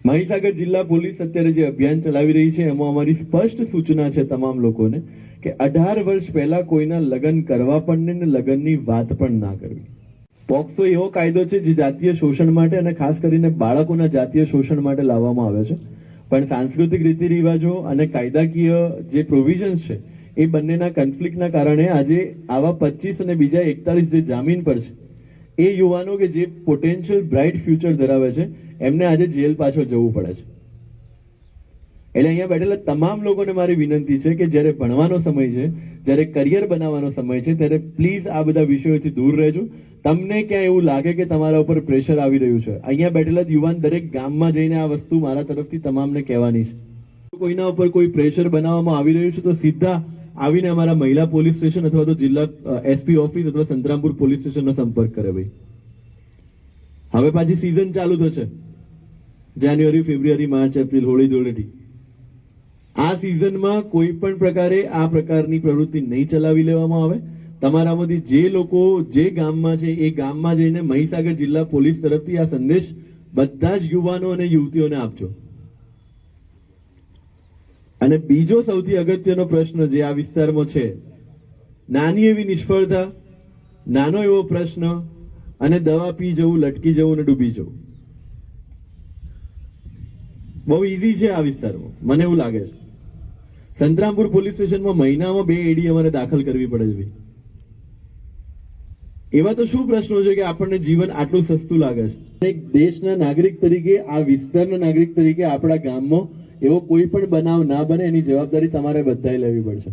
મહીસાગર જિલ્લા પોલીસ અત્યારે જે અભિયાન ચલાવી રહી છે એમાં અમારી સ્પષ્ટ સૂચના છે તમામ લોકોને કે 18 વર્ષ પહેલા કોઈના લગ્ન કરવા પણ નહીં ને લગ્નની વાત પણ ના કરવી. પોક્સો એવો કાયદો છે જે જાતીય શોષણ માટે અને ખાસ કરીને બાળકોના જાતીય શોષણ માટે લાવવામાં આવ્યો છે, પણ સાંસ્કૃતિક રીતિ રિવાજો અને કાયદાકીય જે પ્રોવિઝન્સ છે એ બંનેના કન્ફ્લિક્ટના કારણે આજે આવા 25 અને બીજા 41 જે જામીન પર છે એ યુવાનો કે જે પોટેન્શિયલ બ્રાઇટ ફ્યુચર ધરાવે છે એમને આજે જેલ પાછળ જવું પડે છે. એટલે અહીંયા બેઠેલા તમામ લોકોને મારી વિનંતી છે કે જ્યારે ભણવાનો સમય છે, જ્યારે કરિયર બનાવવાનો સમય છે, ત્યારે પ્લીઝ આ બધા વિષયોથી દૂર રહેજો. તમને ક્યાં એવું લાગે કે તમારા ઉપર પ્રેશર આવી રહ્યું છે, અહીંયા બેઠેલા યુવાન દરેક ગામમાં જઈને આ વસ્તુ મારા તરફથી તમામને કહેવાની છે. કોઈના ઉપર કોઈ પ્રેશર બનાવવામાં આવી રહ્યું છે તો સીધા આવીને અમારા મહિલા પોલીસ સ્ટેશન અથવા તો જિલ્લા એસપી ઓફિસ અથવા સંતરામપુર પોલીસ સ્ટેશનનો સંપર્ક કરે. ભાઈ હવે પાછી સીઝન ચાલુ થશે, જાન્યુઆરી, ફેબ્રુઆરી, માર્ચ, એપ્રિલ, હોળી ધૂળેટી. આ સિઝનમાં કોઈ પણ પ્રકારે આ પ્રકારની પ્રવૃત્તિ નહીં ચલાવી લેવામાં આવે. તમારામાંથી જે લોકો જે ગામમાં છે એ ગામમાં જઈને મહીસાગર જિલ્લા પોલીસ તરફથી આ સંદેશ બધા જ યુવાનો અને યુવતીઓને આપજો. અને બીજો સૌથી અગત્યનો પ્રશ્ન જે આ વિસ્તારમાં છે, નાની એવી નિષ્ફળતા, નાનો એવો પ્રશ્ન અને દવા પી જવું, લટકી જવું અને ડૂબી જવું બહુ ઈઝી છે આ વિસ્તારમાં, મને એવું લાગે છે. સંતરામપુર પોલીસ સ્ટેશનમાં મહિનામાં 2 એડી અમારે દાખલ કરવી પડે છે. એવા તો શું પ્રશ્નો છે કે આપણને જીવન આટલું સસ્તું લાગે છે? એક દેશના નાગરિક તરીકે, આ વિસ્તારના નાગરિક તરીકે આપણા ગામમાં એવો કોઈ પણ બનાવ ના બને એની જવાબદારી તમારે બધાએ લેવી પડશે.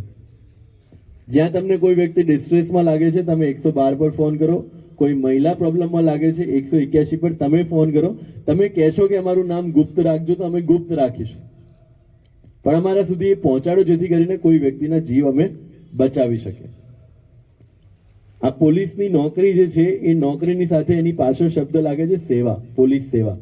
જ્યાં તમને કોઈ વ્યક્તિ ડિસ્ટ્રેસમાં લાગે છે તમે 112 પર ફોન કરો, કોઈ મહિલા પ્રોબ્લેમમાં લાગે છે 181 પર તમે ફોન કરો. તમે કહેશો કે અમારું નામ ગુપ્ત રાખજો તો અમે ગુપ્ત રાખીશું, પણ અમારા સુધી એ પહોંચાડો જેથી કરીને કોઈ વ્યક્તિના જીવ અમે બચાવી શકીએ. આ પોલીસની નોકરી જે છે એ નોકરીની સાથે એની પાછળ શબ્દ લાગે છે સેવા, પોલીસ સેવા.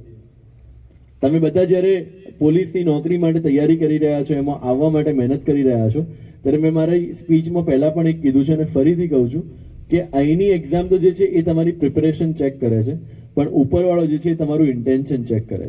તમે બધા જ્યારે પોલીસની નોકરી માટે તૈયારી કરી રહ્યા છો, એમાં આવવા માટે મહેનત કરી રહ્યા છો, ત્યારે મેં મારી સ્પીચમાં પહેલા પણ એક કીધું છે અને ફરીથી કહું છું કે અહીંની એક્ઝામ તો જે છે એ તમારી પ્રિપેરેશન ચેક કરે છે, પણ ઉપરવાળો જે છે એ તમારું ઇન્ટેન્શન ચેક કરે છે.